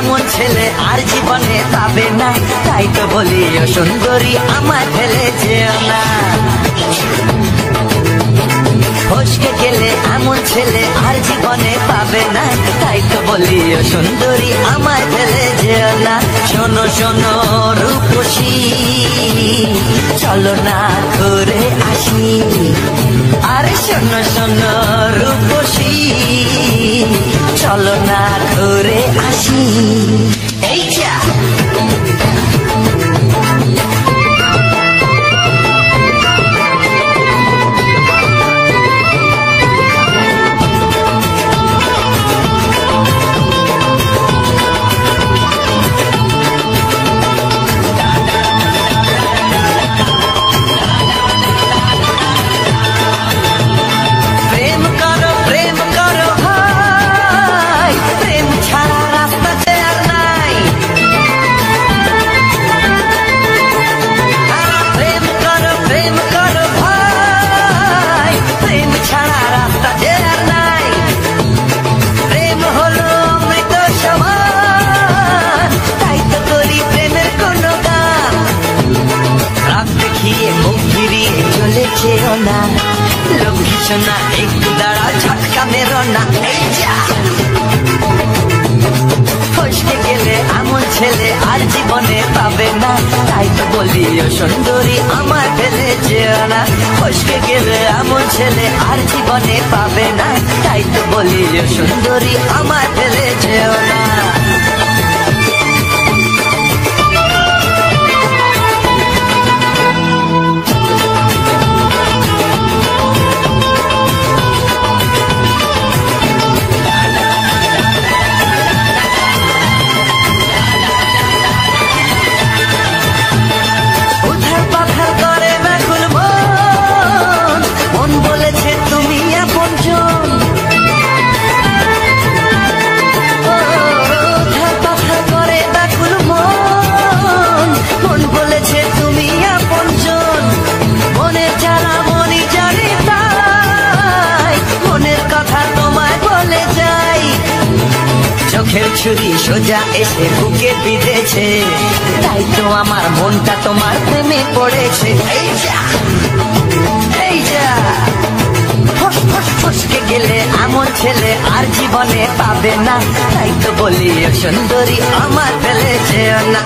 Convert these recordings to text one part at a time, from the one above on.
এমন ছেলে আর জীবনে পাবে না, তাই তো বলি ও সুন্দরী আমায় ফেলে যেও না। ফসকে গেলে এমন ছেলে আর জীবনে পাবে না, তাই তো বলি ও সুন্দরী আমায় ফেলে যেও না। শোনো শোনো রূপসী, চলো না ঘুরে আসি। আরে শোনো শোনো রূপসী, চলো না ঘুরে আসি। এই যা না লক্ষ্মী সোনা, একটু দাঁড়া ঝটকা মেরো না। এই যা ফসকে গেলে এমন ছেলে আর জীবনে পাবে না, তাই তো বলি ও সুন্দরী আমার ফেলে যেও না। ফসকে গেলে এমন ছেলে আর জীবনে পাবে না, তাই তো বলি ও সুন্দরী আমার ফেলে যেও না। চোখের ছুরি সোজা এসে বুকে বিঁধেছে, তাই তো আমার মনটা তোমার প্রেমে পড়েছে। এই যা এই যা ফসকে গেলে এমন ছেলে আর জীবনে পাবে না, তাই তো বলি ও সুন্দরী আমার ফেলে যেও না।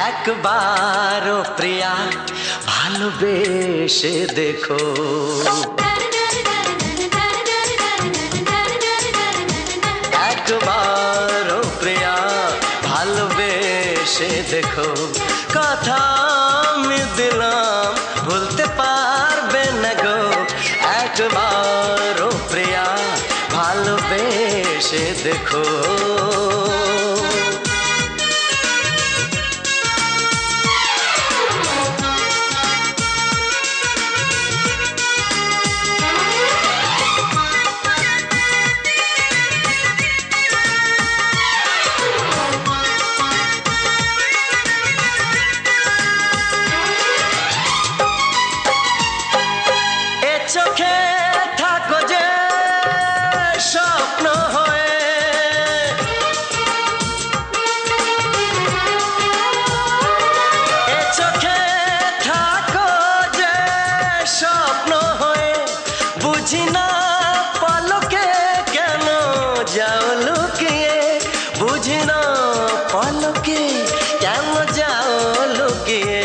একবারও প্রিয়া ভালোবেসে দেখো, একবারও প্রিয়া ভালোবেসে দেখো। কথা আমি দিলাম ভুলতে পারবে না গো, একবারও প্রিয়া ভালোবেসে দেখো। চোখে থাকো যে স্বপ্ন হয়ে, এ চোখে থাকো যে স্বপ্ন হয়ে, বুঝি না পলকে কেন যাও লুকিয়ে, বুঝি না পলকে কেন যাও লুকিয়ে।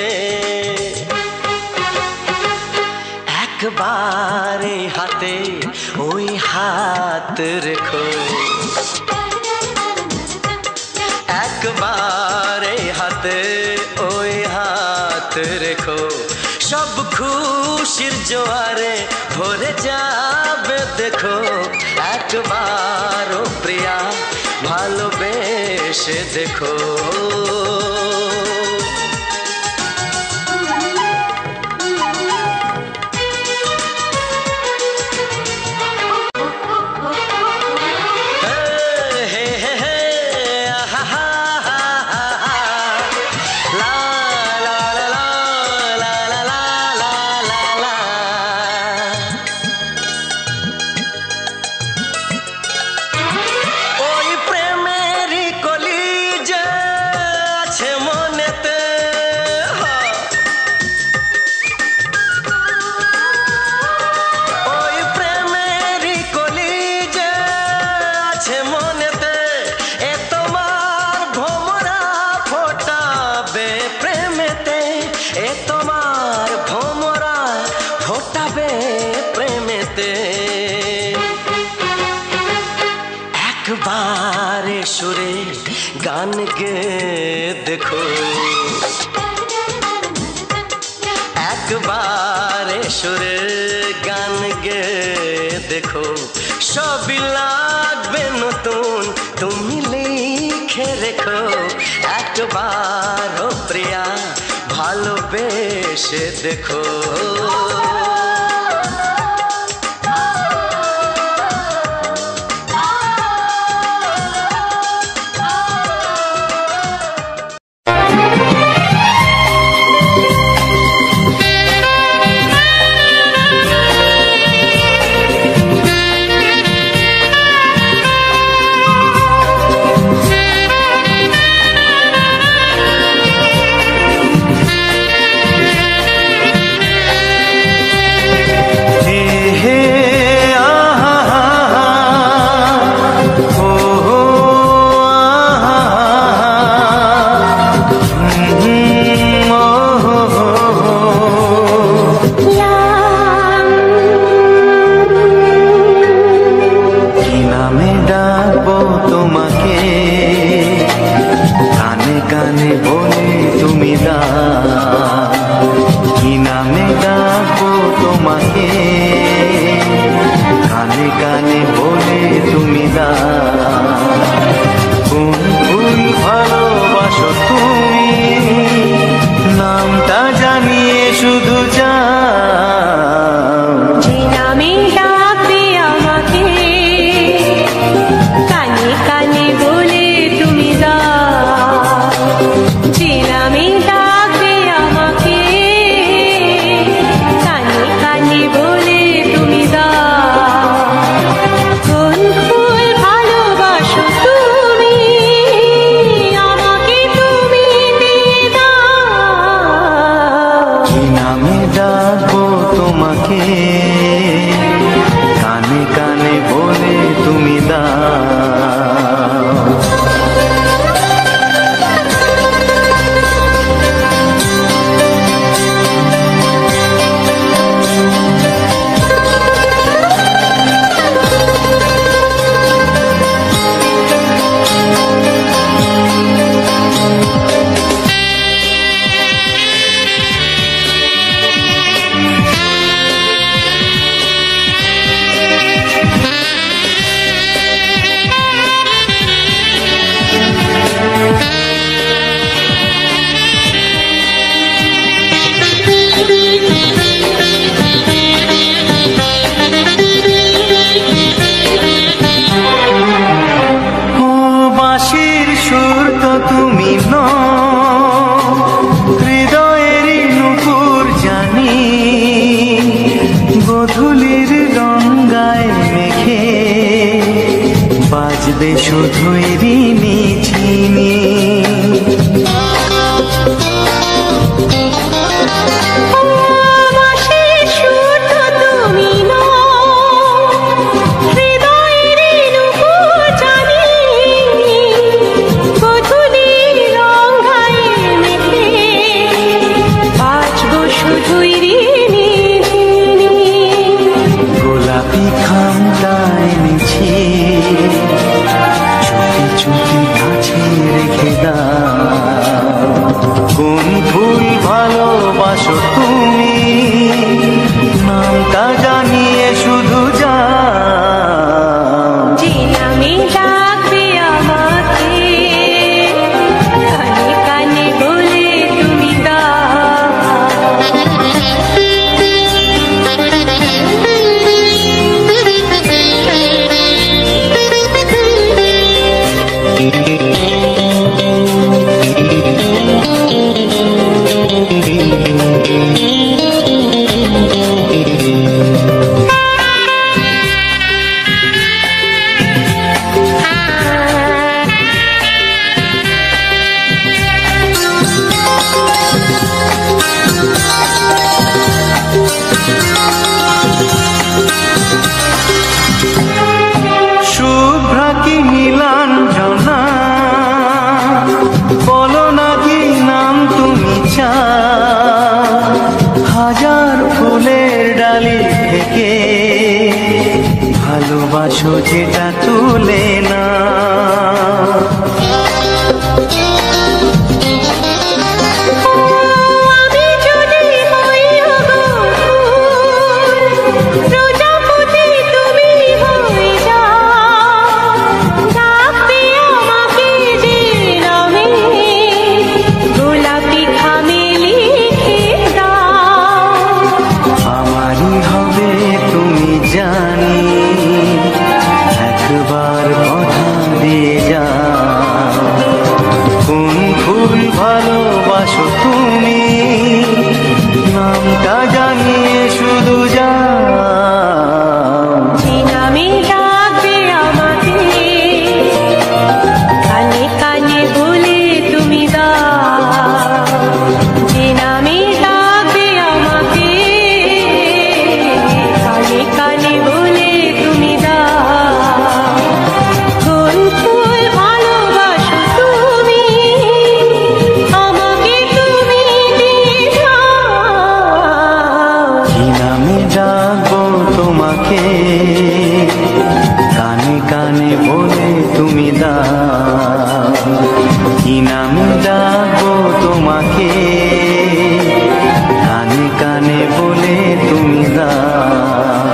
একবার হাতে ওই হাত রেখো, একবার হাতে ওই হাত রেখো। সব খুশির জোয়ারে ভরে যাবে দেখো, একবার ও প্রিয়া ভালোবেসে দেখো। সুরে গান গে দেখো, একবার সুরে গান গে দেখো, সবই লাগবে নতুন, তুমি লিখে রেখো। একবার ও প্রিয়া ভালোবেসে দেখো। শুধুই ঋণী চিনি গোলাপি খামটায় নিছি চুপি কাছে রেখে দাও কোন ফুল ভালোবাসো তুমি নামটা জানিয়ে শুধু যাও যে নামে ডাকবে আমাকে কানে কানে বলে তুমি শুভ্রা কি নীলাঞ্জনা বলো না কি নাম তুমি চাও হাজার ফুলের ডালি থেকে ভালোবাসো যেটা তুলে না ভালোবাসো তুমি, নামটা জানিয়ে শুধু যাও। যে নামে ডাকবে আমাকে, কানে কানে বলে তুমি দাও। যে নামে ডাকবে আমাকে, কানে কানে বলে তুমি দাও। কোন ফুল ভালোবাসো তুমি, আমাকে তুমি দিয়ে দাও। কি নামে ডাকবো তোমাকে, কানে কানে বলে তুমি দাও। কি নামে ডাকবো তোমাকে, কানে কানে বলে তুমি দাও।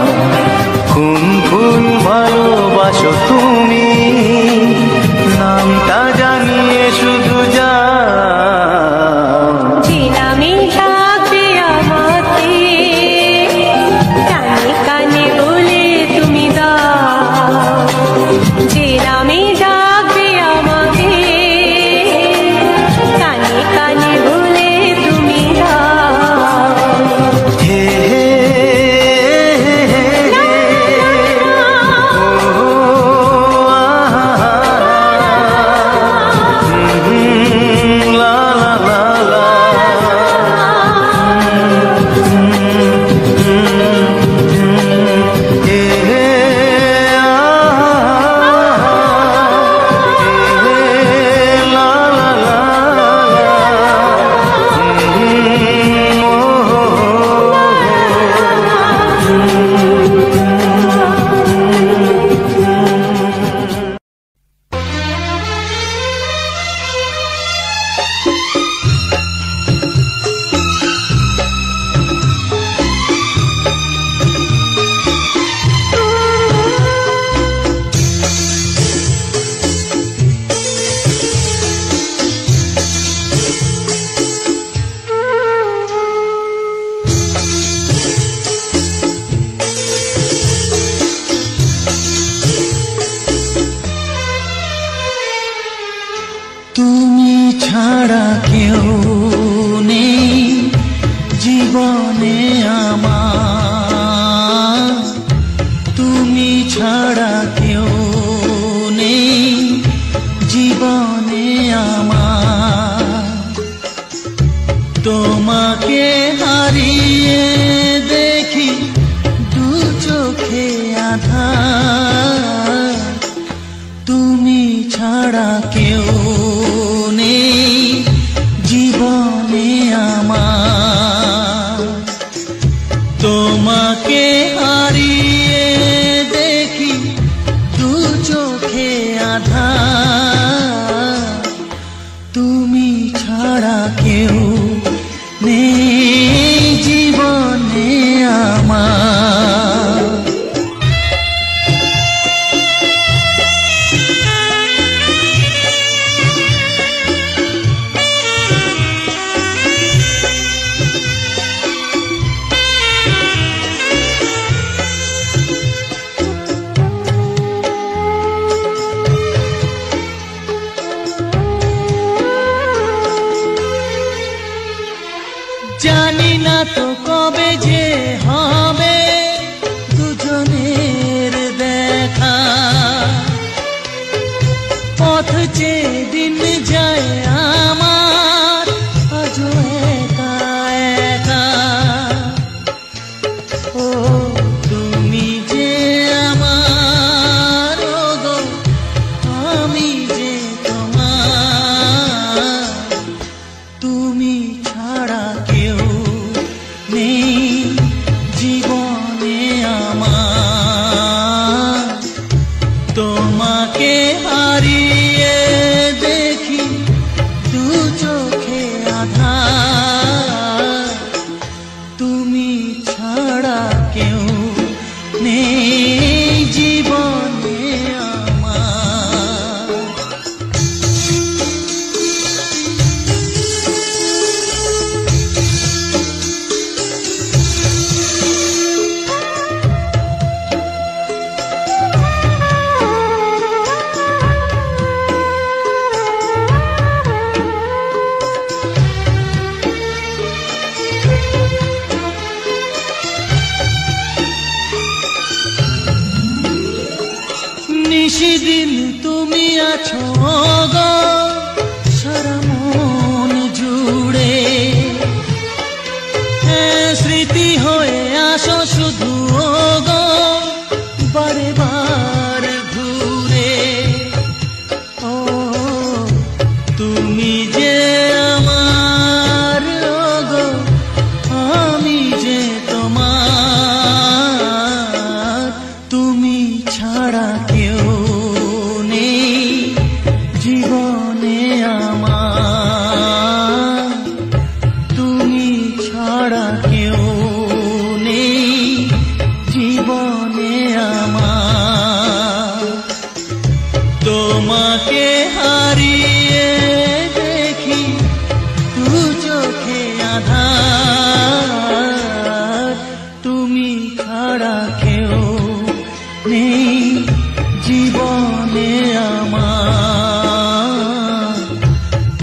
কোন ফুল ভালোবাসো তুমি, নামটা জানিয়ে শুধু যাও। যে নামে ডাকবে আমাকে, কানে কানে বলে তুমি দাও। যে নামে ডাকবে আমাকে, কানে কানে বলে তুমি দাও। হে হে হে লা লা লা লা। হে হে লা লা লা তুমি ছাড়া কেউ নেই জীবনে আমার, তুমি ছাড়া কেউ নেই জীবনে আমার। তোমাকে হারিয়ে দেখি দু চোখে আধার, তুমি ছাড়া কেউ নেই জীবনে আমার। তোমাকে হারিয়ে দেখি দু চোখে আধার, তুমি ছাড়া কেউ নেই জীবনে আমার। জানি না তো কবে যে হবে দুজনের দেখা, পথ চেয়ে দিন যায় আমার আজও একা একা। ও তুমি যে আমার, ও গো আমি যে তোমার। তুমি ছাড়া কেউ নেই জীবনে আমার। তোমাকে হারিয়ে দেখি দু চোখে আধার, তুমি ছাড়া কেউ নেই জীবনে আমার। আছো গো সারা মন জুড়ে, স্মৃতি হয়ে আসো শুধু গো বারে বার ঘুরে। ও তুমি যে আমার গো, আমি যে তোমার, তুমি ছাড়া কেউ নেই জীবনে আমার, তুমি ছাড়া কেউ নেই জীবনে আমার। তোমাকে হারিয়ে দেখি দু চোখে আঁধার, তুমি ছাড়া কেউ নেই জীবনে আমার,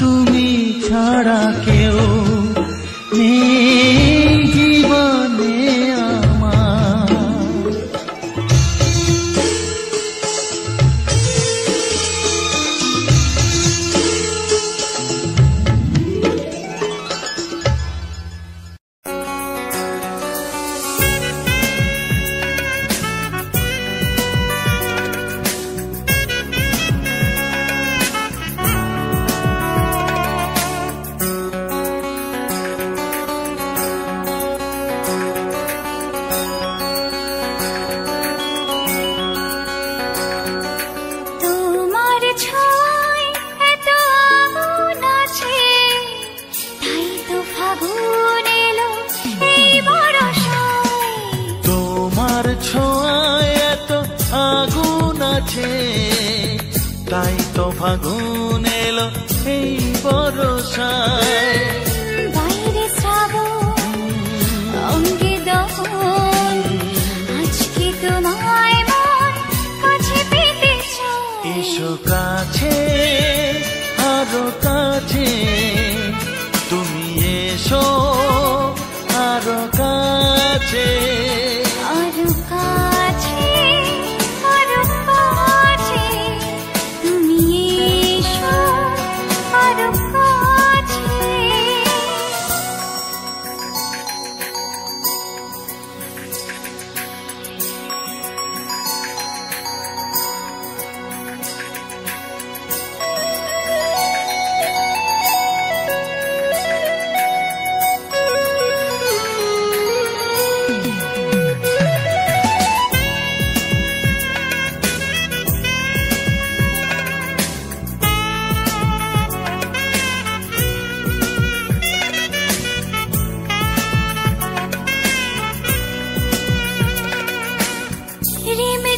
তুমি ছাড়া কেউ নেই জীবনে আমার। তোমার ছোঁয়ায় এত আগুন আছে, তাই তো ফাগুন এলো এই বরষায়। তোমার ছোঁয়ায় এত আগুন আছে, তাই তো ফাগুন এলো এই বরষায়। বাইরে শ্রাবণ, অঙ্গে দহন, আজকে তোমায় মন কাছে পেতে চায়। এসো কাছে, আরো কাছে, তুমি এসো আরো কাছে। আরো কাছে, আরো কাছে, তুমি এসো আরো কাছে।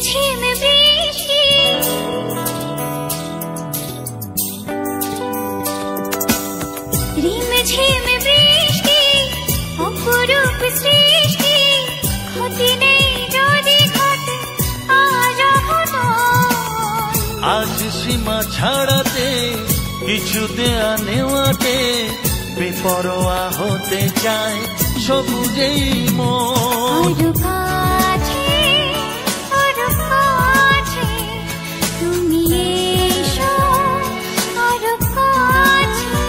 ঝিম বৃষ্টি, রিম ঝিম বৃষ্টি, অপরূপ সৃষ্টি, ক্ষতি নেই যদি ঘটে আজ অঘটন। আজ সীমা ছাড়াতে, কিছু দেয়া নেওয়াতে, বেপরোয়া হতে চায় সবুজেই মন। আরো কাছে, আরো কাছে, তুমি এসো আরো কাছে।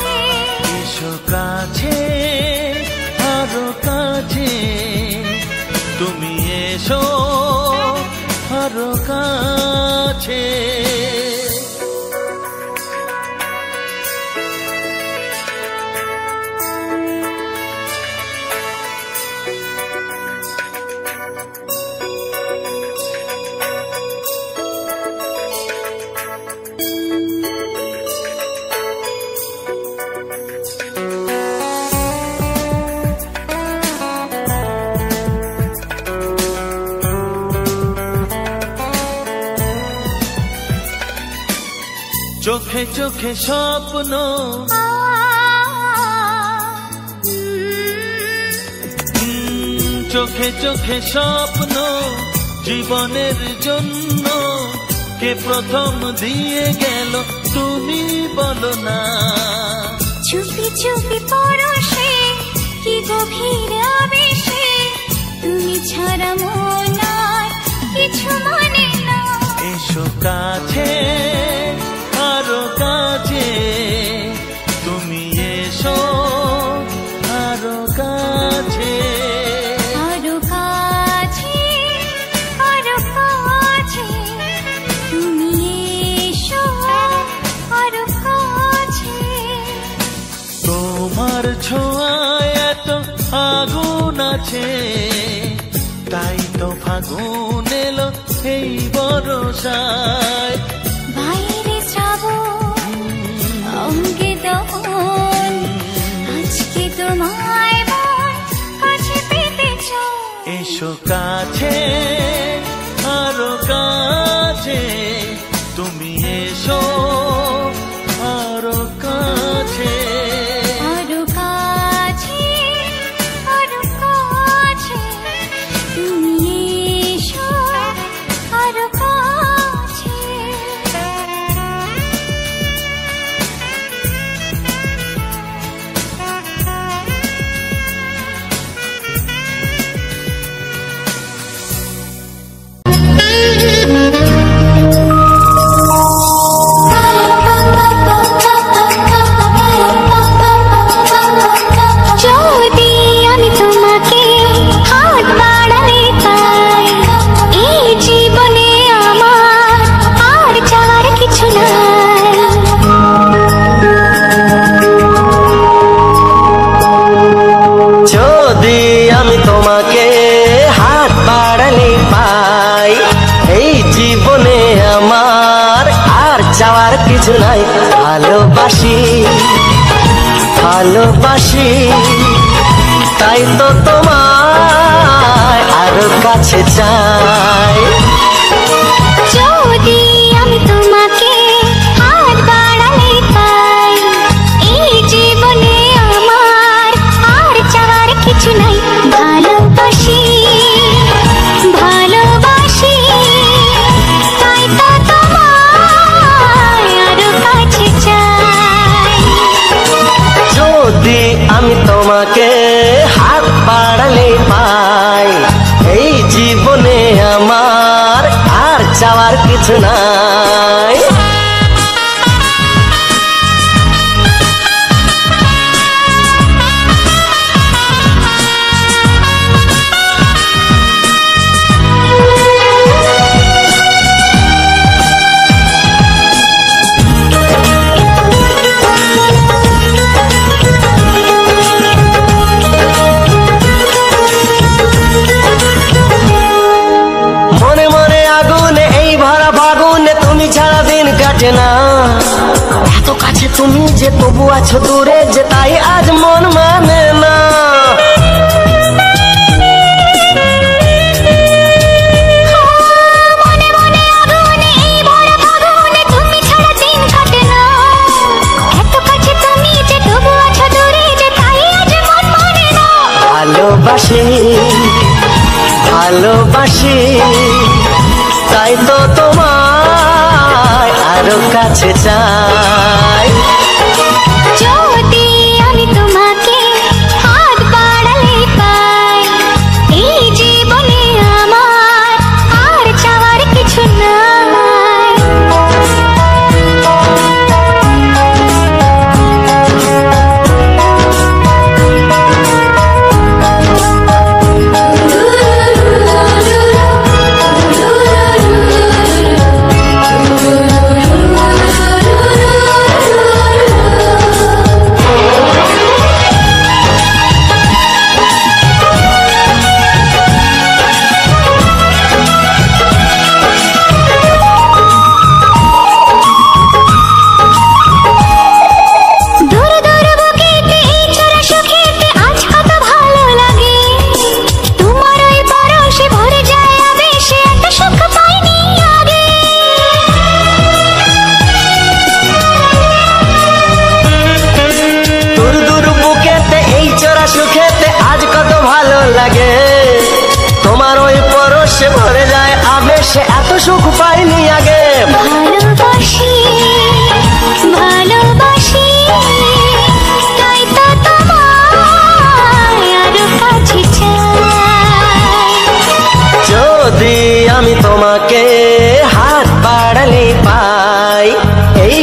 এসো কাছে, আরো কাছে, তুমি এসো আরো কাছে। চোখে চোখে স্বপ্ন, চোখে চোখে স্বপ্ন, জীবনের জন্য কে প্রথম দিয়ে গেল তুমি বলো না। চুপি চুপি পরশে, কি গভীর আবেশে, তুমি ছাড়া মন আর কিছু মানে না। এসো কাছে, আরো কাছে তুমি এসো আরো কাছে আরো কাছে আরো কাছে তুমি এসো আরো কাছে তোমার ছোঁয়ায় এত আগুন আছে তাই তো ফাগুন এলো এই বরসায় বাইরে শ্রাবণ অঙ্গে দহন আজকে তোমায় মন কাছে পেতে চাও এসো কাছে আরো কাছে তুমি এসো আরো কাছে আরো কাছে আরো কাছে তুমি এসো আরো কাছে যদি আমি তোমাকে হাত বাড়ালে পাই এই জীবনে আমার আর চাওয়ার কিছু নাই যদি আমি তোমাকে হাত বাড়ালে পাই এই জীবনে আমার আর চাওয়ার কিছু নাই ভালোবাসি ভালোবাসি তাই তো তোমায় আরো কাছে চাই যদি আমি তোমাকে হাত বাড়ালে পাই এই জীবনে আমার আর চাওয়ার কিছু নাই ভালোবাসি ভালোবাসি তাই তো তোমায় আরো কাছে চাই যদি আমি তোমাকে হাত বাড়ালে পাই এই জীবনে আমার আর চাওয়ার কিছু নাই মনে মনে আগুনে এই ভরা ফাগুনে তুমি ছাড়া দিন কাটে না এত কাছে তুমি যে তবু আছো দূরে যে তাই আজ মন মানে না মনে মনে আগুনে এই ভরা ফাগুনে তুমি ছাড়া দিন কাটে না এত কাছে তুমি যে তবু আছো দূরে যে তাই আজ মন মানে না ভালোবাসি ভালোবাসি তাই তো তোমায় আরো কাছে চাই যদি আমি তোমাকে হাত বাড়ালে পাই এই জীবনে আমার আর চাওয়ার কিছু নাই দূর দূর বুকেতে এই ছোড়া সুখেতে আজ কত ভালো লাগে তোমার ওই পরশে ভরে যায় আবেশে এত সুখ পাইনি আগে দূর দূর বুকেতে এই চোরা সুখেতে আজ কত ভালো লাগে তোমার ওই পরশে ভরে যায় আবেশে এত সুখ পাইনি আগে ভালোবাসি ভালোবাসি তাই তো তোমায় আরো কাছে চাই যদি আমি তোমাকে হাত বাড়ালে পাই এই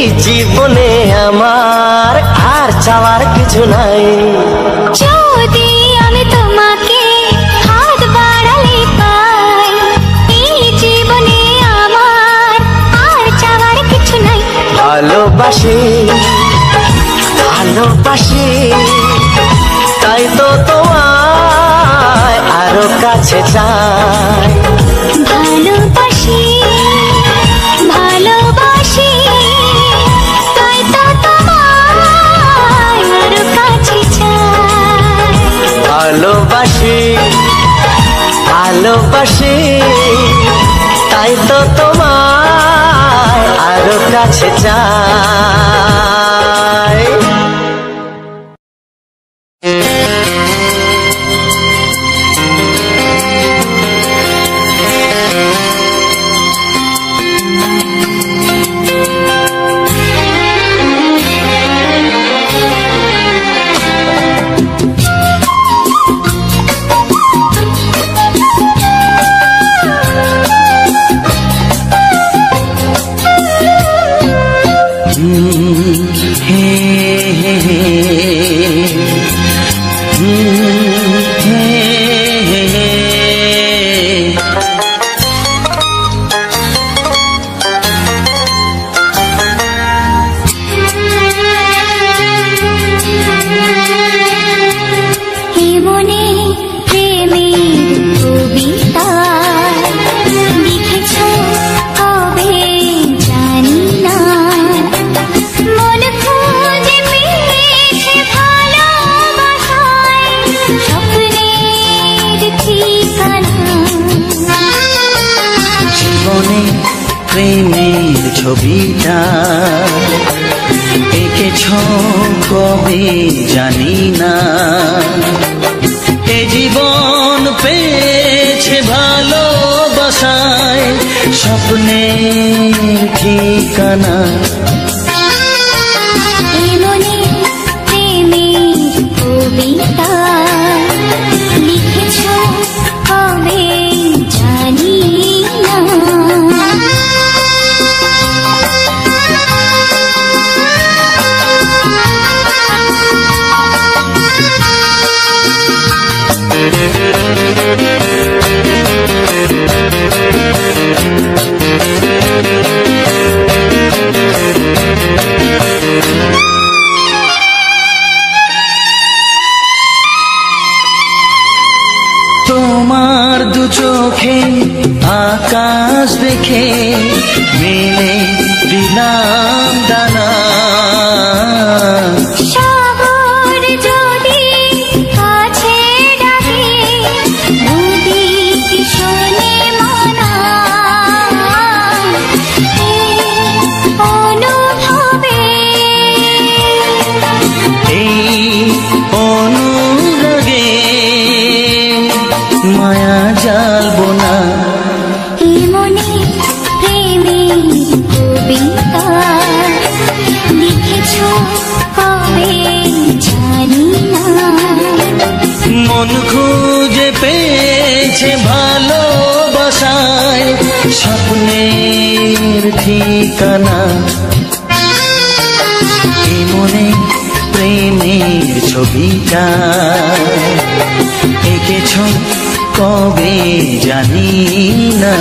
ভালোবাসি ভালোবাসি তাই তো তোমায় আরো কাছে চাই ভালোবাসি ভালোবাসি তাই তো তোমায় আরো কাছে চাই ভালোবাসি ভালোবাসি তাই তো তোমায় আরো কাছে চাই প্রেমের ছবিটা এঁকেছ কবে জানি না এ জীবন পেয়েছে ভালোবাসায় স্বপ্নের ঠিকানা তোমার দু চোখে আকাশ দেখে মেলে দিলাম দানা সাগর যদি কাছে ডাকে নদী কি শোনে মানা অনুভবে এই অনুরাগে মায়া জালবো না মনে প্রেমের কবিতা লিখেছ কবে জানি না মন খুঁজে পেয়েছে ভালোবাসায় স্বপ্নের ঠিকানা এই মনে প্রেমের ছবিটা এঁকেছ কবে জানি না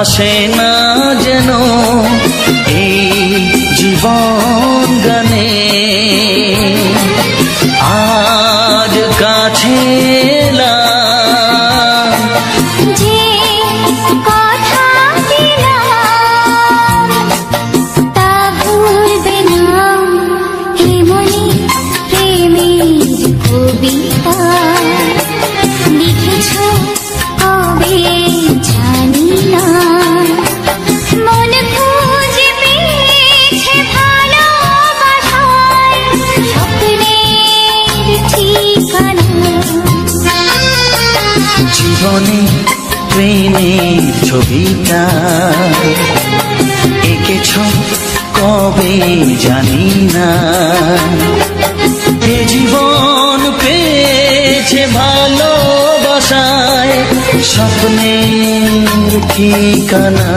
আসে না যেন এই জীবন গানে আজ কাছে যে কথা দিলাম তা ভুলবে না হে মনে প্রেমের কবিতা লিখেছ এঁকেছ কবে জানি না, এ জীবন পেয়েছে ভালোবাসায় স্বপ্নের ঠিকানা।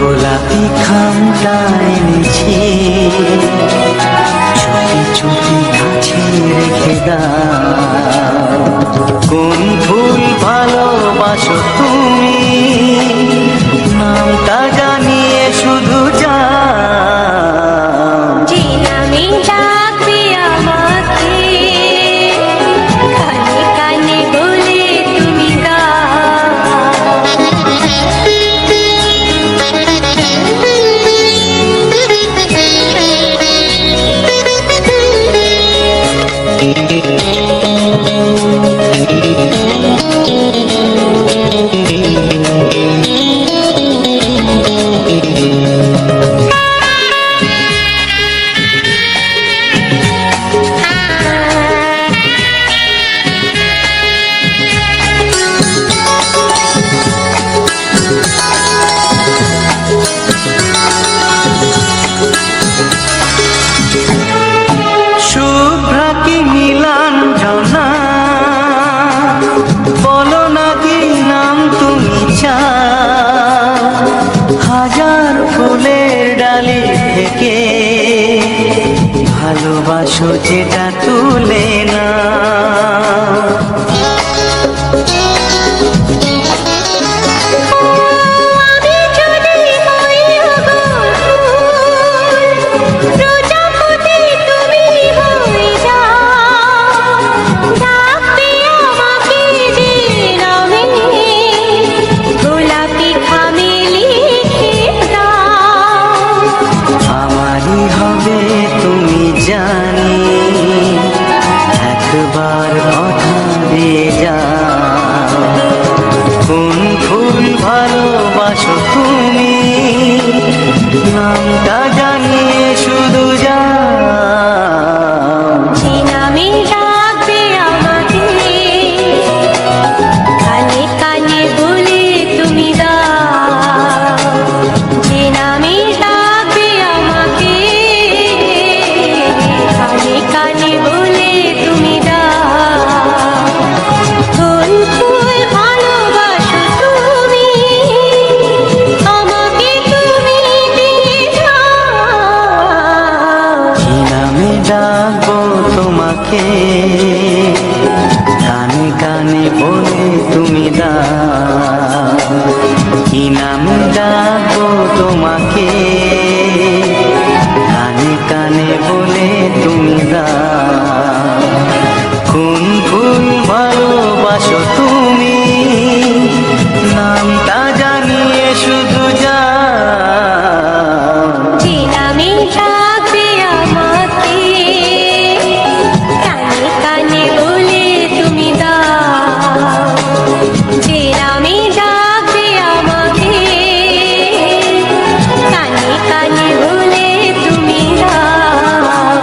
গোলাপি খামটা এনেছি চুপি চুপি আসো যেটা তুলে না। আমারই হবে তুমি জানি, একবার কথা দিয়ে যাও। কোন ফুল ভালোবাসো তুমি, নামটা জানিয়ে শুধু যাও। যে নামে ডাকবে আমাকে, কানে কানে বলে তুমি দাও। যে নামে ডাকবে আমাকে, কানে কানে বলে তুমি দাও। কোন ফুল ভালোবাসো তুমি, আমাকে তুমি দিয়ে যাও। কি নামে ডাকবো তোমাকে, কানে কানে বলে তুমি দাও। কি নামে ডাকবো তোমাকে, কানে কানে বলে তুমি দাও। কোন ফুল ভালোবাসো তুমি, নামটা জানিয়ে শুধু যাও। যে নামে ডাকবে আমাকে, কানে কানে বলে তুমি দাও। যে নামে ডাকবে আমাকে, কানে কানে বলে তুমি দাও।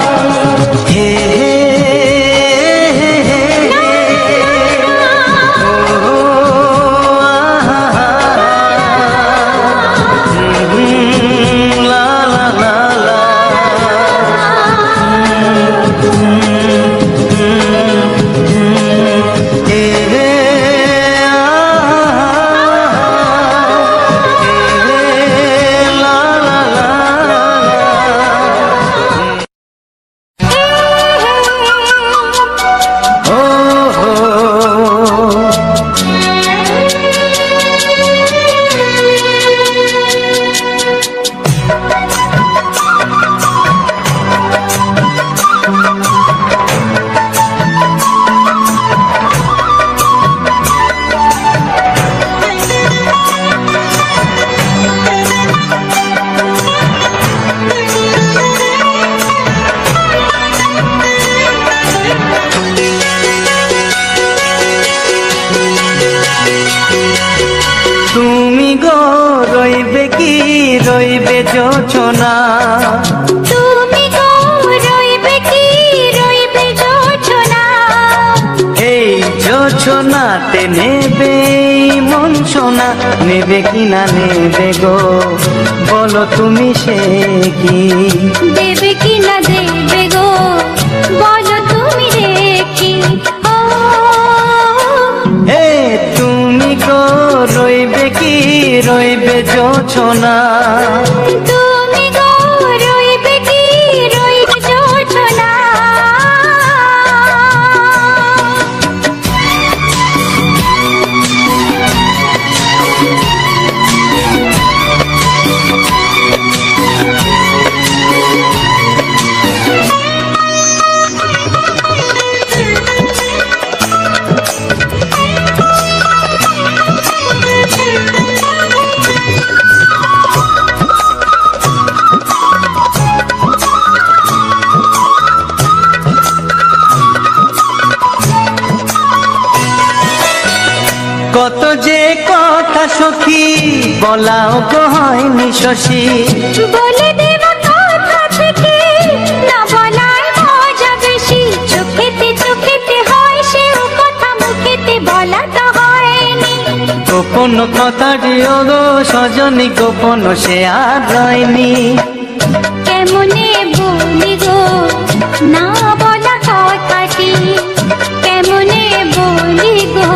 হে হে হে হে হে, ও আহা হা, লা লা লা লা, হে হে আহা, হে লা লা লা লা। ও হো, তুমি গো রইবে কি রইবে যোচনা, তুমি গো রইবে কি রইবে যোচনা, এই যোচনাতে নেবে মন সোনা, নেবে কি না নেবে গো বলো তুমি সে কি। দেবে কি না দেবে গো বলো তুমি দেখি। ও হে তুমি গো রইবে কি রইবে যোচনা, তুমি গো রইবে কি রইবে যোচনা। কত যে কথা সখী বলাও তো হয়নি শশী, বলে দেব কথা থেকে না বলার মজা বেশি। চোখেতে চোখেতে হয় সে কথা, মুখেতে বলা তো হয়নি। গোপন কথাটি গো সজনী গোপন সে আর রয়নি। কেমনে বলি গো না বলা কথাটি, কেমনে বলি গো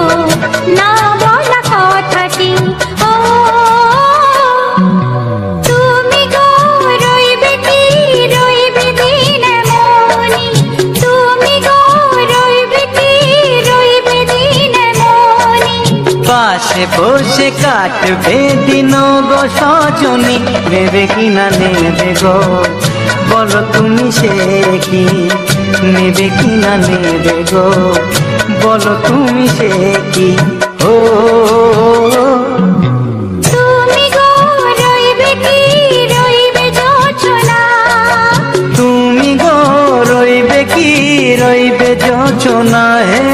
না বলা কথাটি। ও তুমি গো রইবে কি রইবে দিন এমনি, ও সে কাটবে দিন গো সজনী, নেবে কি না নেবে গো বলো তুমি সে কি, নেবে কি না নেবে গো বলো তুমি সে কি। ও তুমি গো রইবে কি রইবে যোচনা, তুমি গো রইবে কি রইবে যোচনা হে।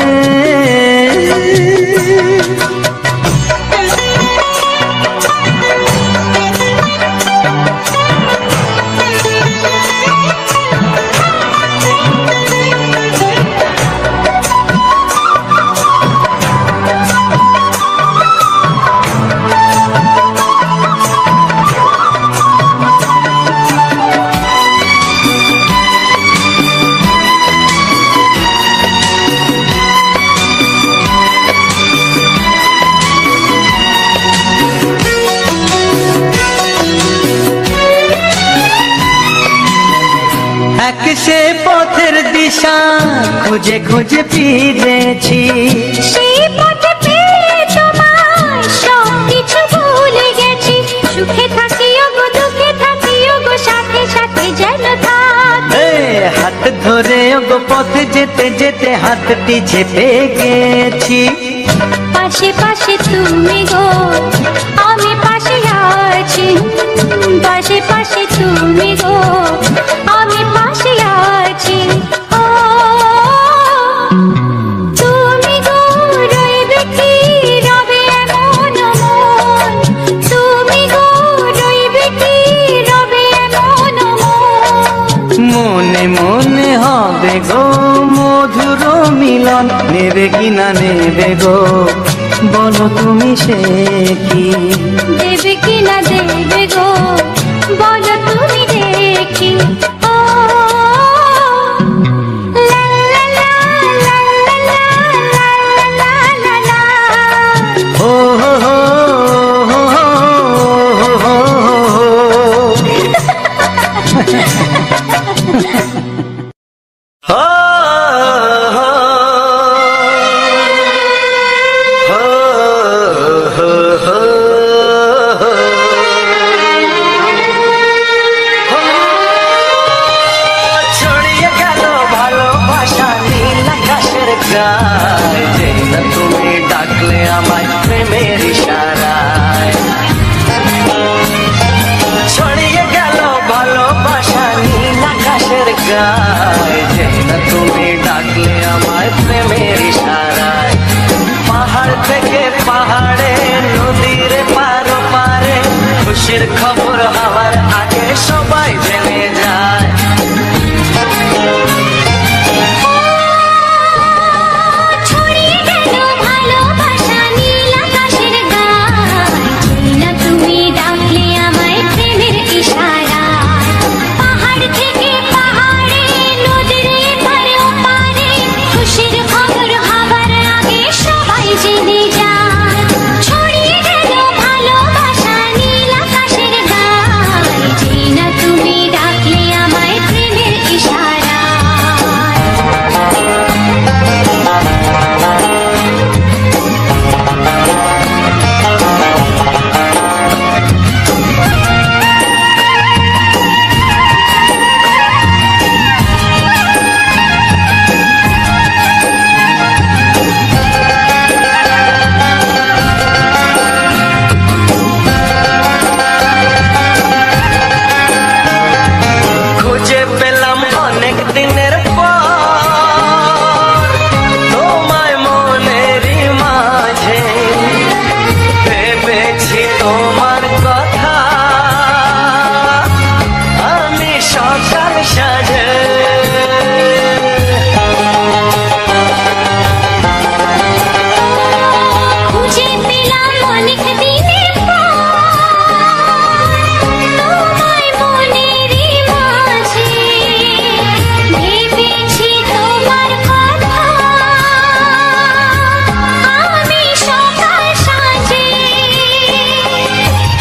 এক সে পথের দিশা খুঁজে খুঁজে ফিরেছি, সেই পথে পেয়ে তোমায় সব কিছু ভুলে গেছি। সুখে থাকিও গো দুঃখে থাকিও গো সাথে সাথে যেন থাক। এ হাত ধরে গো পথে যেতে যেতে হাতটি চেপে গেছি। পাশে পাশে তুমি গো আমি পাশে আছি, পাশে পাশে তুমি গো আমি পাশে আছি। ও তুমি গো রইবে কি রবে এমন মন, তুমি গো রইবে কি রবে এমন মন। মনে মনে হবে গো মধুর মিলন, নেবে কি না নেবে গো বলো তুমি সে কি, দেবে কি না দেবে গো বলো তুমি দেখি। ও লা লা লা লা লা লা লা লা লা। ও হো হো হো হো হো হো। ছড়িয়ে গেল ভালোবাসা নীল আকাশের গায়ে, যেই না তুমি ডাকলে আমায় প্রেমের ইশারায়। ছড়িয়ে গেল ভালোবাসা নীল আকাশের গায়ে, যেই না তুমি ডাকলে আমায় প্রেমের ইশারায়। পাহাড় থেকে পাহাড়ে নদীর পারো পারে, খুশির খবর হওয়ার আগে সবাই জেনে যায়। ছড়িয়ে গেল ভালোবাসা নীল আকাশের গায়ে, যেই না তুমি ডাকলে আমায় প্রেমের ইশারায়। পাহাড় থেকে পাহাড়ে নদীর এপারে ওপারে, খুশির খবর হবার আগে সবাই জেনে যায়। ছড়িয়ে গেল ভালোবাসা নীল আকাশের গায়ে, যেই না তুমি ডাকলে আমায় প্রেমের ইশারায়। খুঁজে পেলাম অনেক দিনের পর তোমায় মনেরই মাঝে, ভেবেছি তোমার কথা আমি সকাল সাজে। খুঁজে পেলাম অনেক দিনের পর তোমায় মনেরই মাঝে, ভেবেছি তোমার কথা আমি সকাল সাজে।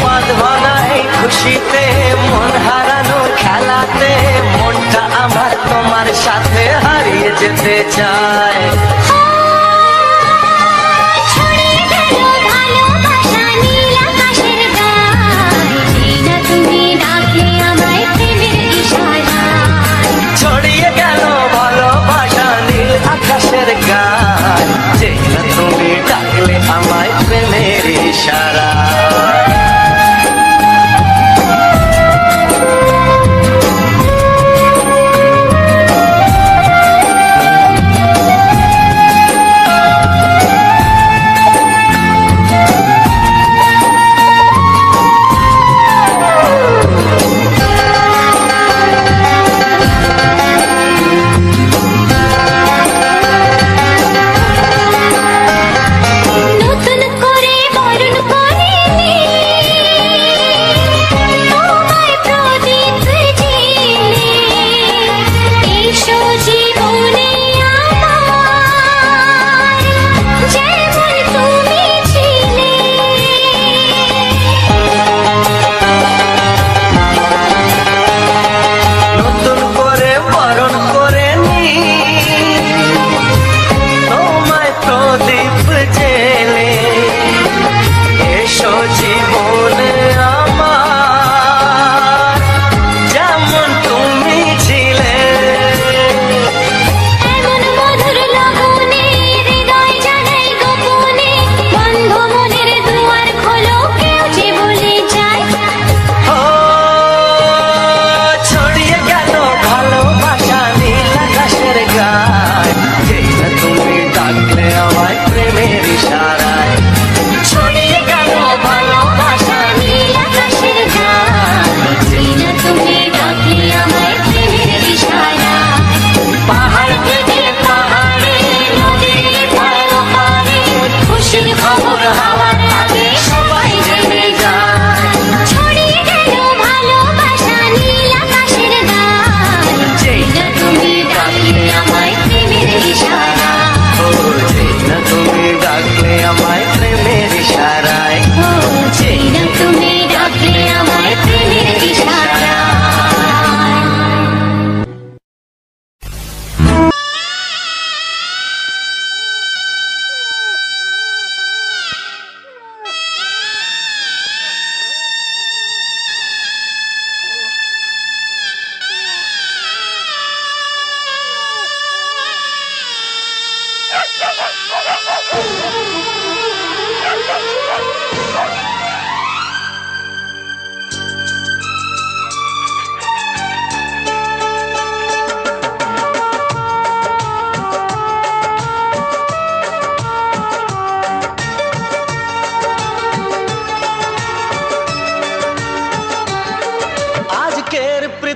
পথ ভাঙা এই খুশিতে মন হারানো খেলাতে, মনটা আমার তোমার সাথে হারিয়ে যেতে চায়। ছড়িয়ে গেল ভালোবাসা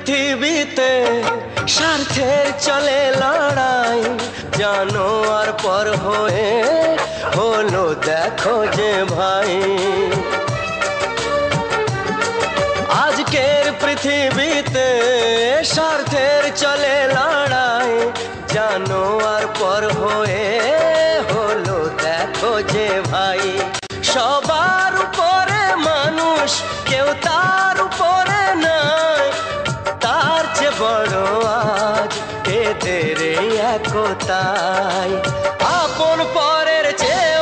পৃথিবীতে স্বার্থের চলে লড়াই, জানোয়ার পর হয়ে হলো দেখো যে ভাই। আজকের পৃথিবীতে স্বার্থের চলে লড়াই, জানোয়ার পর হয়ে হলো দেখো যে ভাই। সবার উপরে মানুষ, কেউ তার উপরে নাই, তার চেয়ে বড় আজ এদের একতাই। আপন পরের চেয়ে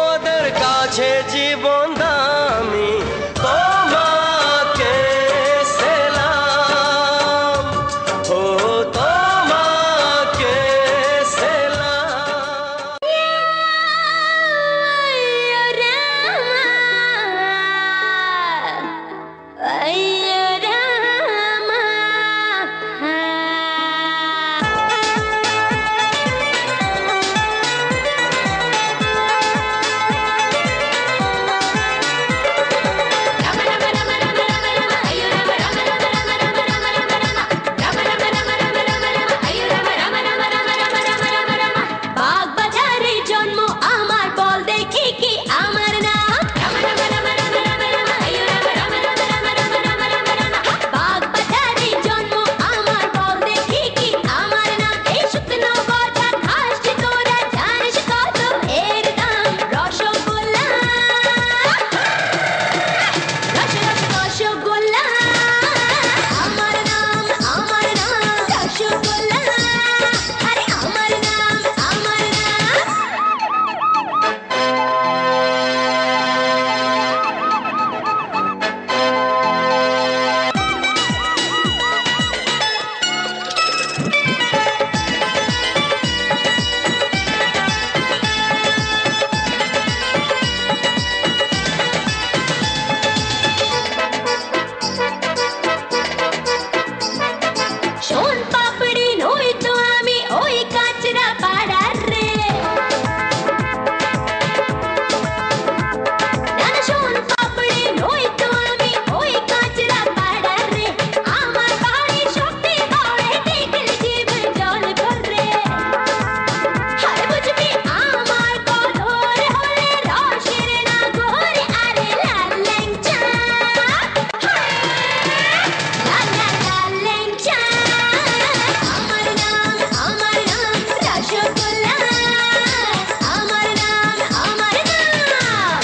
ওদের কাছে জীবন দামি, তোমাকে সেলাম, ও তোমাকে সেলাম। বাগবাজারে জন্ম আমার, বল দেখি কি আমার নাম। বাগবাজারে জন্ম আমার, বল দেখি কি আমার নাম। এই শুকনো কথা খাস যে তোরা, জানিস কত এর দাম। রসগোল্লা, রসগোল্লা আমার নাম, আমার নাম রসগোল্লা। আরে আমার নাম, আমার নাম। শোন পাপড়ি নই তো আমি ওই কাঁচরা পাড়ার রে। না না শোন পাপড়ি নই তো আমি ওই কাঁচরা পাড়ার রে। আমার বাড়ি শক্তিগড়ে, দেখলে জীব জল ভরে। আর বুঝবি আমার কদর হলে রসের নাগর। আরে লাল ল্যাংচা, লাল লাল লাল ল্যাংচা আমার নাম, আমার নাম রসগোল্লা। আমার নাম, আমার নাম।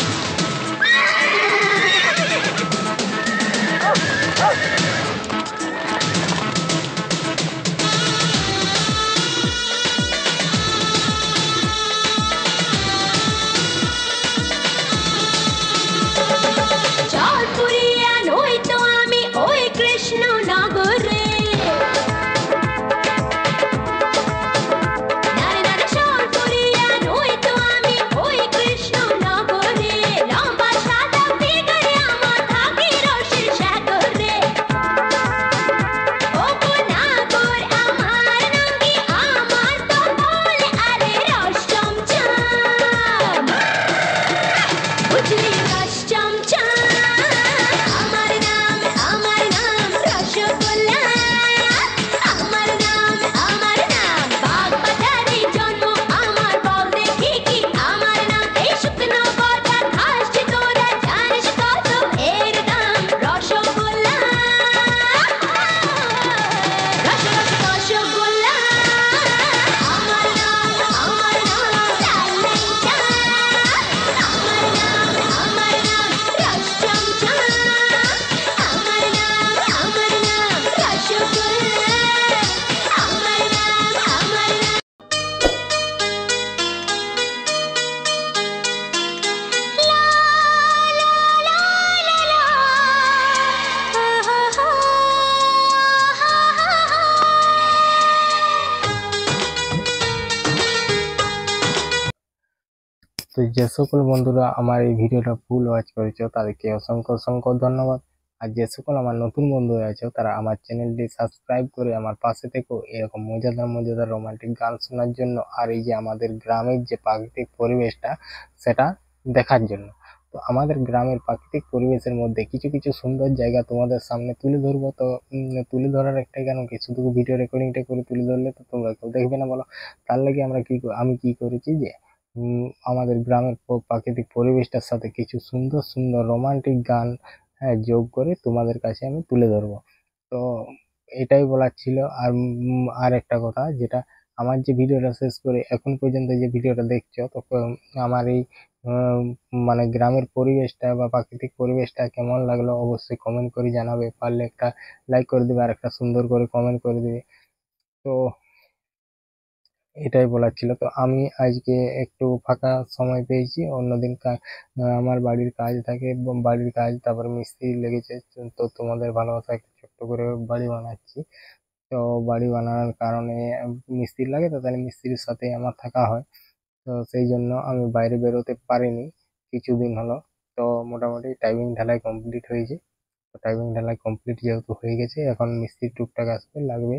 জল পুরিয়া নই তো আমি ওই কৃষ্ণনগরে। নারে নারে জল পুরিয়া নই তো আমি ওই কৃষ্ণনগরে। লম্বা সাদা ফিগারে আমার, থাকি রসের সাগরে। ও গো নাগর আমার নাম কি, আমার তো বলে আরে রস চমচম। বুঝলি রস চমচম আমার নাম, আমার নাম রসগোল্লা। আমার নাম, আমার নাম। বাগবাজারে জন্ম আমার, বল দেখি কি আমার নাম। এই শুকনো কথা খাস যে তোরা, জানিস কত এর দাম। রসগোল্লা, রসগোল্লা আমার নাম, আমার নাম লাল ল্যাংচা। আমার নাম, আমার নাম রস চমচম। আমার নাম, আমার নাম রসগোল্লা। আমার নাম, আমার নাম। তো যে সকল বন্ধুরা আমার এই ভিডিওটা ফুল ওয়াচ করেছো তাদেরকে অসংখ্য অসংখ্য ধন্যবাদ। আর যে সকল আমার নতুন বন্ধু আছে তারা আমার চ্যানেলটি সাবস্ক্রাইব করে আমার পাশে থেকো, এরকম মজাদার মজাদার রোমান্টিক গান শোনার জন্য আর এই যে আমাদের গ্রামের যে প্রাকৃতিক পরিবেশটা সেটা দেখার জন্য। তো আমাদের গ্রামের প্রাকৃতিক পরিবেশের মধ্যে কিছু কিছু সুন্দর জায়গা তোমাদের সামনে তুলে ধরবো। তো তুলে ধরার একটাই কারণ কি, শুধু ভিডিও রেকর্ডিংটা করে তুলে ধরলে তো তোমরা কেউ দেখবে না বলো। তার লাগে আমি কি করেছি যে আমাদের গ্রামের প্রাকৃতিক পরিবেশটার সাথে কিছু সুন্দর সুন্দর রোমান্টিক গান, হ্যাঁ, যোগ করে তোমাদের কাছে আমি তুলে ধরবো। তো এটাই বলার ছিল। আর একটা কথা যেটা, আমার যে ভিডিওটা শেষ করে এখন পর্যন্ত যে ভিডিওটা দেখছো, তো আমার এই উম, মানে গ্রামের পরিবেশটা বা প্রাকৃতিক পরিবেশটা কেমন লাগলো অবশ্যই কমেন্ট করে জানাবে। পারলে একটা লাইক করে দিবে আর একটা সুন্দর করে কমেন্ট করে দিবে। তো এটাই বলার ছিল। তো আমি আজকে একটু ফাঁকা সময় পেয়েছি, অন্যদিন আমার বাড়ির কাজ থাকে, এবং বাড়ির কাজ তারপর মিস্ত্রি লেগেছে। তো তোমাদের ভালোবাসা একটু ছোট্ট করে বাড়ি বানাচ্ছি। তো বাড়ি বানানোর কারণে মিস্ত্রি লাগে, তো তাহলে মিস্ত্রির সাথে আমার থাকা হয়। তো সেই জন্য আমি বাইরে বেরোতে পারিনি কিছুদিন হলো। তো মোটামুটি টাইমিং ঢালাই কমপ্লিট হয়েছে। তো টাইমিং ঢালাই কমপ্লিট যেহেতু হয়ে গেছে, এখন মিস্ত্রি টুকটাক আসবে, লাগবে।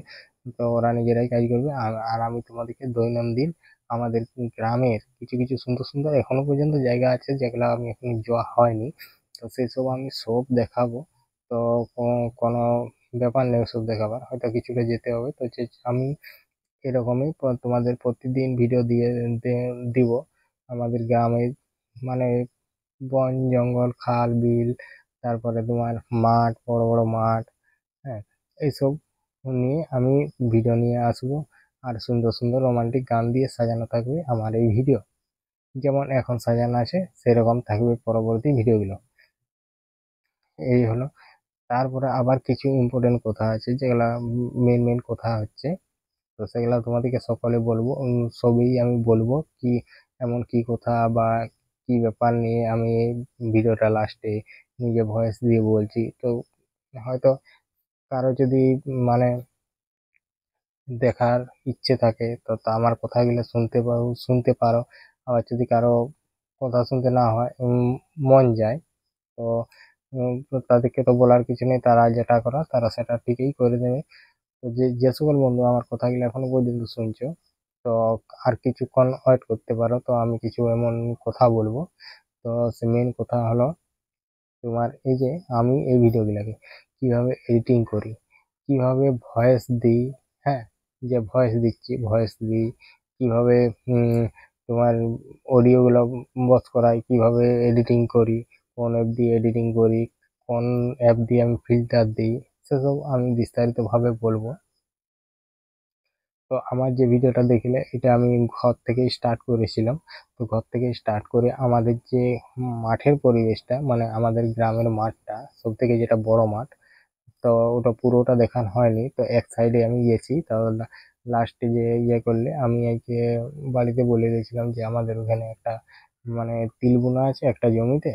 তো ওরা নিজেরাই কাজ করবে। আর আমি তোমাদেরকে দৈনন্দিন আমাদের গ্রামের কিছু কিছু সুন্দর সুন্দর এখনো পর্যন্ত জায়গা আছে যেগুলো আমি এখন যাওয়া হয়নি, তো সেসব আমি সব দেখাবো। তো কোনো ব্যাপার নেই ওসব দেখাবার, হয়তো কিছুটা যেতে হবে। তো যে আমি এরকমই তোমাদের প্রতিদিন ভিডিও দিব আমাদের গ্রামের, মানে বন জঙ্গল খাল বিল, তারপরে তোমার মাঠ, বড় বড় মাঠ, হ্যাঁ, এইসব নিয়ে আমি ভিডিও নিয়ে আসবো। আর সুন্দর সুন্দর রোমান্টিক গান দিয়ে সাজানো থাকবে আমার এই ভিডিও, যেমন এখন সাজানো আছে সেরকম থাকবে পরবর্তী ভিডিওগুলো। এই হলো। তারপরে আবার কিছু ইম্পর্টেন্ট কথা আছে যেগুলা মেন মেন কথা হচ্ছে, তো সেগুলা তোমাদেরকে সকলে বলবো। সবই আমি বলবো কি, এমন কি কথা বা কি ব্যাপার নিয়ে আমি এই ভিডিওটা লাস্টে নিজে ভয়েস দিয়ে বলছি। তো হয়তো কারো যদি মানে দেখার ইচ্ছে থাকে, তো তা আমার কথাগুলো শুনতে পারো। আবার যদি কারো কথা শুনতে না হয়, মন যায়, তো তো তাদেরকে তো বলার কিছু নেই, তারা যেটা করা তারা সেটা ঠিকই করে দেবে। তো যে সকল বন্ধু আমার কথাগুলো এখনো পর্যন্ত শুনছো, তো আর কিছুক্ষণ ওয়েট করতে পারো। তো আমি কিছু এমন কথা বলবো। তো সে মেন কথা হলো, তোমার এই যে আমি এই ভিডিওগুলোকে কিভাবে এডিটিং করি, কিভাবে ভয়েস দিই, হ্যাঁ, যে ভয়েস দিই কিভাবে, তোমার অডিওগুলো বস করাই, কিভাবে এডিটিং করি, কোন অ্যাপ দিয়ে এডিটিং করি, কোন অ্যাপ দিয়ে আমি ফিল্টার দিই, সেসব আমি বিস্তারিতভাবে বলবো। তো আমার যে ভিডিওটা দেখলে এটা আমি ঘর থেকে স্টার্ট করেছিলাম। তো ঘর থেকে স্টার্ট করে আমাদের যে মাঠের পরিবেশটা, মানে আমাদের গ্রামের মাঠটা সব থেকে যেটা বড় মাঠ, তো ওটা পুরোটা দেখানো হয়নি। তো এক সাইডে আমি গেছি, তো লাস্টে যে ইয়ে করলে আমি একে বাড়িতে বলে গেছিলাম যে আমাদের ওখানে একটা মানে তিল বোনা আছে একটা জমিতে,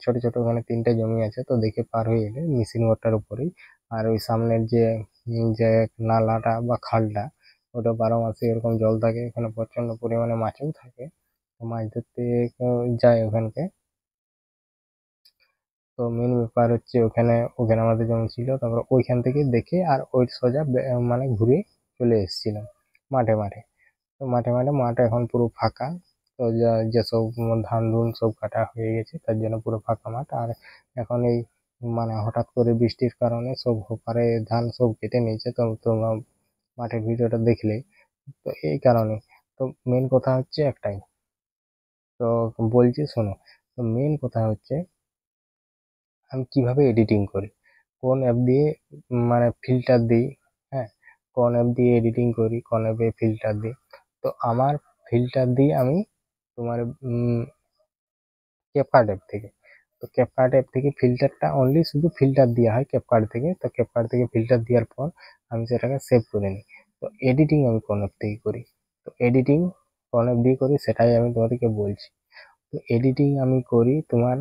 ছোট ছোট ওখানে 3টে জমি আছে। তো দেখে পার হয়ে এলে মিশিং রোডটার উপরেই, আর ওই সামনের যে নালাটা বা খালটা, ওটা 12 মাসে এরকম জল থাকে, এখানে প্রচন্ড পরিমাণে মাছও থাকে। তো মাছ ধরতে যায় ওখানকে। তো মেন ব্যাপার হচ্ছে ওখানে ওখানে আমাদের জমি ছিল, তারপর ওইখান থেকে দেখে আর ওই সোজা মানে ঘুরে চলে এসেছিলাম মাঠে মাঠে। তো মাঠ এখন পুরো ফাঁকা। তো যেসব ধান ধুন সব কাটা হয়ে গেছে, তার জন্য পুরো ফাঁকা মাঠ। আর এখন এই মানে হঠাৎ করে বৃষ্টির কারণে সব হোপারে ধান সব কেটে নিয়েছে। তো তোমরা মাঠের ভিডিওটা দেখলে, তো এই কারণে। তো মেন কথা হচ্ছে একটাই, তো বলছি শোনো। তো মেন কথা হচ্ছে আমি কিভাবে এডিটিং করি, কোন অ্যাপ দিয়ে মানে ফিল্টার দিই, হ্যাঁ, কোন অ্যাপ দিয়ে এডিটিং করি, কোন অ্যাপে ফিল্টার দিই। তো আমার ফিল্টার দিই আমি তোমার ক্যাপকাট অ্যাপ থেকে। তো ক্যাপকাট অ্যাপ থেকে ফিল্টারটা অনলি শুধু ফিল্টার দেওয়া হয় ক্যাপকাট থেকে। তো ক্যাপকাট থেকে ফিল্টার দেওয়ার পর আমি সেটাকে সেভ করে নিই। তো এডিটিং আমি কোন অ্যাপ থেকে করি, তো এডিটিং কোন অ্যাপ দিয়ে করি সেটাই আমি তোমাদেরকে বলছি। তো এডিটিং আমি করি তোমার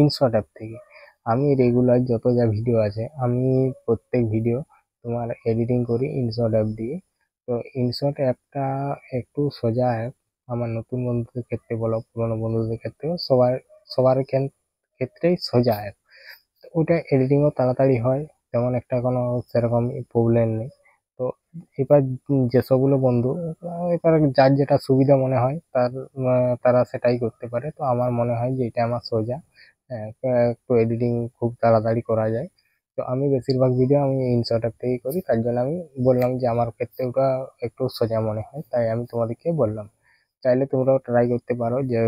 ইনশট অ্যাপ থেকে। আমি রেগুলার যত যা ভিডিও আছে আমি প্রত্যেক ভিডিও তোমার এডিটিং করি ইনশট অ্যাপ দিয়ে। তো ইনশট অ্যাপটা একটু সোজা অ্যাপ, আমার নতুন বন্ধুদের ক্ষেত্রে বলো পুরোনো বন্ধুদের ক্ষেত্রেও সবার ক্ষেত্রেই সোজা অ্যাপ। তো ওটা এডিটিংও তাড়াতাড়ি হয়, তেমন একটা কোনো সেরকম প্রবলেম নেই। তো এবার যেসবগুলো বন্ধু এবার যার যেটা সুবিধা মনে হয় তারা সেটাই করতে পারে। তো আমার মনে হয় যে এটা আমার সোজা, একটু এডিটিং খুব তাড়াতাড়ি করা যায়। তো আমি বেশিরভাগ ভিডিও আমি ইনশর্টের থেকেই করি, তার জন্য আমি বললাম যে আমার ক্ষেত্রে ওটা একটু সোজা মনে হয়, তাই আমি তোমাদেরকে বললাম। চাইলে তোমরাও ট্রাই করতে পারো যে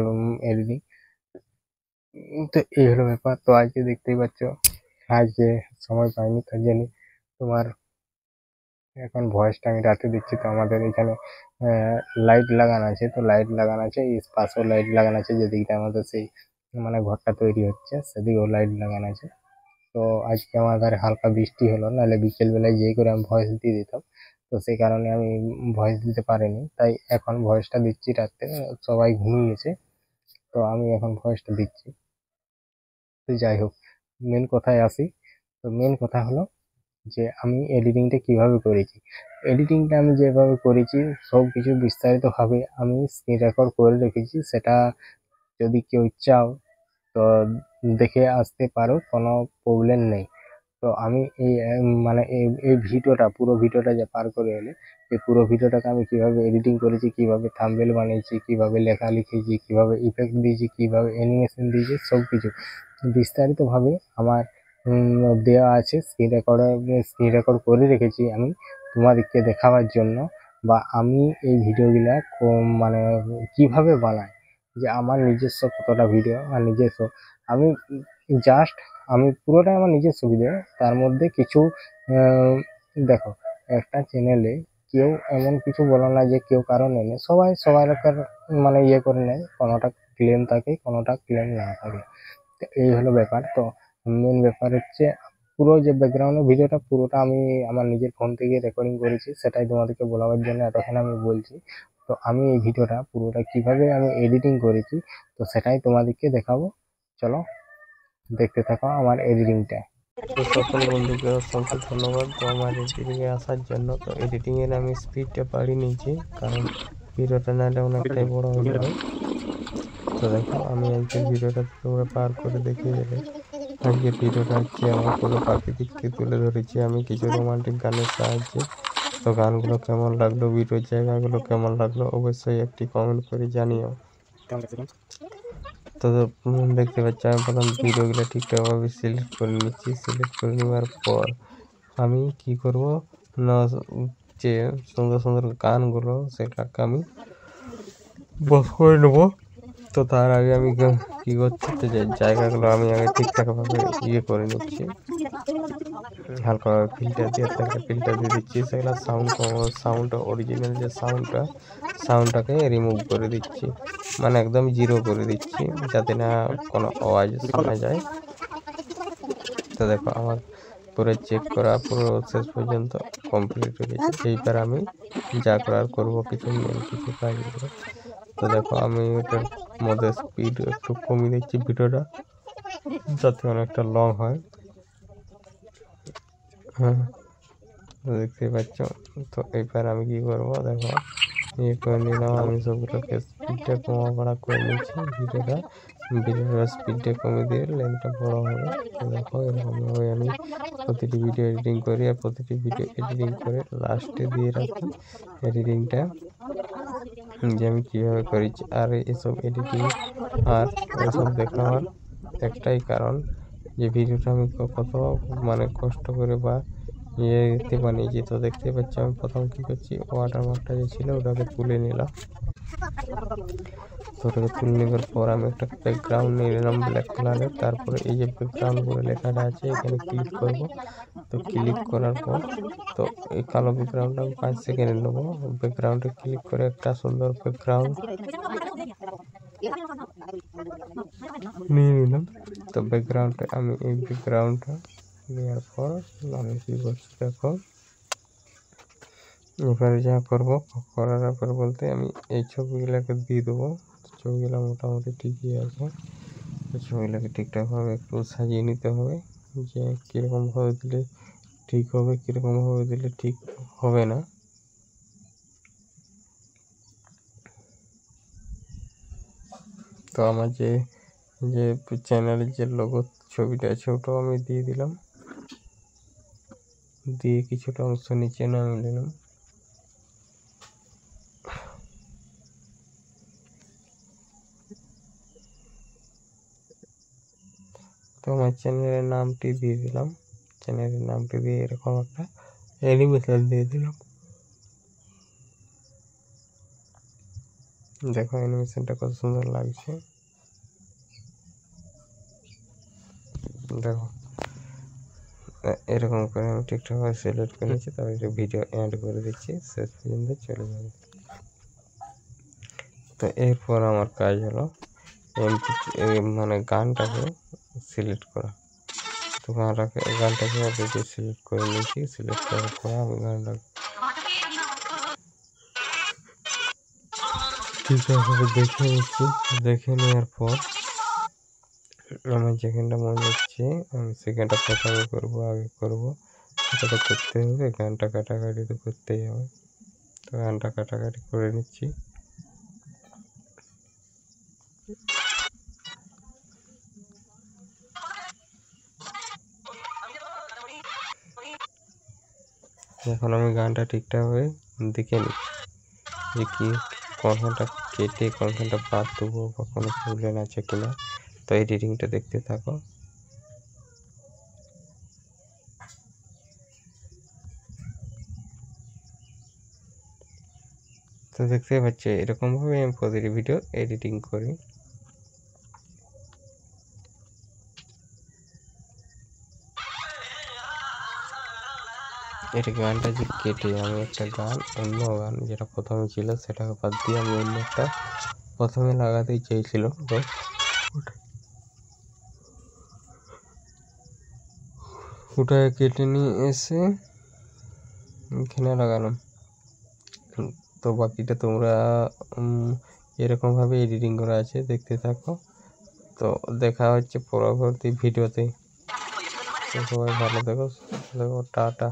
এডিটিং। তো এই হলো ব্যাপার। তো আজকে দেখতেই পাচ্ছ আজকে সময় পাইনি, তার জন্য তোমার এখন ভয়েসটা আমি রাতে দিচ্ছি। তো আমাদের এখানে লাইট লাগানো আছে, তো লাইট লাগানো আছে, এই পাশেও লাইট লাগানো আছে, যেদিকটা আমাদের সেই মানে ঘরটা তৈরি হচ্ছে সেদিকেও লাইট লাগানো আছে। তো আজকে আমার ধারে হালকা বৃষ্টি হলো, নাহলে বিকেলবেলায় যেই করে আমি ভয়েস দিয়ে দিতাম। তো সেই কারণে আমি ভয়েস দিতে পারিনি, তাই এখন ভয়েসটা দিচ্ছি রাতে। সবাই ঘুমিয়ে গেছে, তো আমি এখন ভয়েসটা দিচ্ছি। তো যাই হোক, মেন কথায় আসি। তো মেন কথা হলো যে আমি এডিটিংটা কিভাবে করেছি। এডিটিংটা আমি যেভাবে করেছি সব কিছু বিস্তারিতভাবে আমি স্ক্রিন রেকর্ড করে রেখেছি। সেটা যদি কেউ চাও তো দেখে আসতে পারো, কোনো প্রবলেম নেই। তো আমি এই মানে এই ভিডিওটা, পুরো ভিডিওটা যে পার করে এলে, এই পুরো ভিডিওটাকে আমি কিভাবে এডিটিং করেছি, কিভাবে থাম্বনেল বানিয়েছি, কিভাবে লেখা লিখেছি, কিভাবে ইফেক্ট দিয়েছি, কিভাবে অ্যানিমেশন দিয়েছি, সব কিছু বিস্তারিতভাবে আমার দেওয়া আছে। স্ক্রিন রেকর্ড করে রেখেছি আমি তোমাদেরকে দেখাবার জন্য। বা আমি এই ভিডিওগুলা মানে কিভাবে বানাই, যে আমার নিজস্ব কতটা ভিডিও আর নিজস্ব, আমি জাস্ট আমি পুরোটাই আমার নিজস্ব ভিডিও। তার মধ্যে কিছু দেখো, একটা চ্যানেলে কেউ এমন কিছু বলে না যে কেউ কারো নেয় না, সবাই সবার মানে ইয়ে করে নেয়, কোনোটা ক্লেম থাকে, কোনোটা ক্লেম না থাকে। তো এই হলো ব্যাপার। তো মেন ব্যাপার হচ্ছে পুরো যে ব্যাকগ্রাউন্ডের ভিডিওটা পুরোটা আমি আমার নিজের ফোন থেকে রেকর্ডিং করেছি, সেটাই তোমাদেরকে বলাবার জন্য এতক্ষণ আমি বলছি। তো আমি এই ভিডিওটা পুরোটা কিভাবে আমি এডিটিং করেছি, তো সেটাই তোমাদেরকে দেখাবো। চলো দেখতে থাকো আমার এডিটিংটা। তো সকল বন্ধুকে অসংখ্য ধন্যবাদ তো আমার এডিটিংয়ে আসার জন্য। তো এডিটিংয়ের আমি স্পিডটা বাড়িয়ে নিয়েছি, কারণ ভিডিওটা নাহলে অনেকটাই বড় হয়ে যাবে। তো দেখো, আমি আজকের ভিডিওটা তোমরা পার করে দেখিয়ে দিলে। আজকের ভিডিওটা হচ্ছে আমার পুরো প্রাকৃতিককে তুলে ধরেছি আমি কিছু রোমান্টিক গানের সাহায্যে। তো গানগুলো কেমন লাগলো, ভিডিওর জায়গাগুলো কেমন লাগলো, অবশ্যই একটি কমেন্ট করে জানিও। তো দেখতে পাচ্ছি আমি প্রথম ভিডিওগুলো ঠিকঠাকভাবে সিলেক্ট করে নিচ্ছি। সিলেক্ট করে নেওয়ার পর আমি কি করব না, যে সুন্দর সুন্দর গানগুলো সেটাকে আমি বস করে নেবো। তো তার আগে আমি কি করছি, তো যে জায়গাগুলো আমি আগে ঠিকঠাকভাবে ইয়ে করে নিচ্ছি, হালকাভাবে ফিল্টার দিয়ে থাকলে ফিল্টার দিয়ে দিচ্ছি। সেগুলো সাউন্ডটা অরিজিনাল যে সাউন্ডটাকে রিমুভ করে দিচ্ছি, মানে একদম জিরো করে দিচ্ছি, যাতে না কোনো আওয়াজ শোনা যায়। তো দেখো, আমার পুরো চেক করা পুরো শেষ পর্যন্ত কমপ্লিট হয়ে গেছে। এইবার আমি যা করার করবো কিছু কাজগুলো। তো দেখো, আমি এটার মধ্যে স্পিড একটু কমিয়ে দিচ্ছি ভিডিওটা, যাতে অনেকটা লং হয়। হ্যাঁ, দেখতে পাচ্ছ। তো এইবার আমি কি করবো, দেখো ইয়ে করে নিলাম, আমি সবগুলোকে স্পিডটা কমা বাড়া করে নিচ্ছি। ভিডিওটা স্পিডটা কমে দিয়ে লেন্থটা বড় হবে। তো দেখো, এরকমভাবে আমি প্রতিটি ভিডিও এডিটিং করি, আর প্রতিটি ভিডিও এডিটিং করে লাস্টে দিয়ে রাখি এডিটিংটা, যে আমি কীভাবে করেছি। আর এসব এডিটিং আর এসব দেখাবার একটাই কারণ, যে ভিডিওটা আমি কত মানে কষ্ট করে বা ইয়েতে বানিয়েছি। তো দেখতে পাচ্ছি আমি প্রথম কী করছি, ওয়াটারমার্কটা যে ছিল ওটাকে তুলে নিলাম। তো ওটাকে তুলে নেবার পর আমি একটা ব্যাকগ্রাউন্ড নিয়ে নিলাম ব্ল্যাক কালারের। তারপরে এই যে ব্যাকগ্রাউন্ড বলে লেখাটা আছে এখানে ক্লিক করব। তো ক্লিক করার পর তো এই কালো ব্যাকগ্রাউন্ডটা আমি 5 সেকেন্ডে নেবো। ব্যাকগ্রাউন্ডে ক্লিক করে একটা সুন্দর ব্যাকগ্রাউন্ড নিয়ে নিলাম। তো ব্যাকগ্রাউন্ডে আমি এই ব্যাকগ্রাউন্ডটা নেওয়ার পর আমি কী করছি, দেখো এবারে যা করবো করার পর বলতে আমি এই ছবিগুলোকে দিয়ে দেবো। ছবিগুলো মোটামুটি ঠিকই আছে। ছবিগুলোকে ঠিকঠাকভাবে একটু সাজিয়ে নিতে হবে, যে কীরকমভাবে দিলে ঠিক হবে, কীরকমভাবে দিলে ঠিক হবে না। তো আমার যে চ্যানেলের যে লোগো ছবিটা আছে ওটাও আমি দিয়ে দিলাম, দিয়ে কিছুটা অংশ নিচে নামিয়ে নিলাম। আমার চ্যানেলের নামটি দিয়ে দিলাম, চ্যানেলের নামটি দিয়ে এরকম একটা অ্যানিমেশন দিয়ে দিলাম। দেখো অ্যানিমেশনটা কত সুন্দর লাগছে। দেখো এরকম করে আমি ঠিকঠাকভাবে সিলেক্ট করে নিচ্ছি, তারপরে ভিডিও এন্ড করে দিচ্ছি, শেষ পর্যন্ত চলে যাবে। তো এরপর আমার কাজ হলো মানে গানটাকে সিলেক্ট করা। তো গানটাকে অলরেডি সিলেক্ট করে নিয়েছি, সিলেক্ট করার পর আমি গানটাকে ঠিকঠাকভাবে দেখে নিচ্ছি। দেখে নেওয়ার পর আমার যেখানটা মনে হচ্ছে আমি সেখানটা প্রথমে করবো, আগে করবো, সেটা তো করতে হবে। গানটা কাটাকাটি তো করতেই হবে, তো গানটা কাটাকাটি করে নিচ্ছি। এখন আমি গানটা ঠিকঠাকভাবে দেখে নিচ্ছি যে কি কোনখানটা কেটে কোনখানটা বাদ দেবো বা কোনো প্রবলেম আছে কিনা। তো এডিটিংটা দেখতে থাকো। তো দেখতে পাচ্ছি এরকমভাবে আমি প্রতিটি ভিডিও এডিটিং করি। এটা গানটা যে কেটে আমি একটা গান, অন্য গান যেটা প্রথমে ছিল সেটাকে বাদ দিয়ে আমি অন্য একটা প্রথমে লাগাতেই চেয়েছিলাম, তো ওটাকে কেটে নিয়ে এসে এখানে লাগালাম। তো বাকিটা তোমরা এরকমভাবে এডিটিং করা আছে, দেখতে থাকো। তো দেখা হচ্ছে পরবর্তী ভিডিওতে। সবাই ভালো দেখো, টাটা।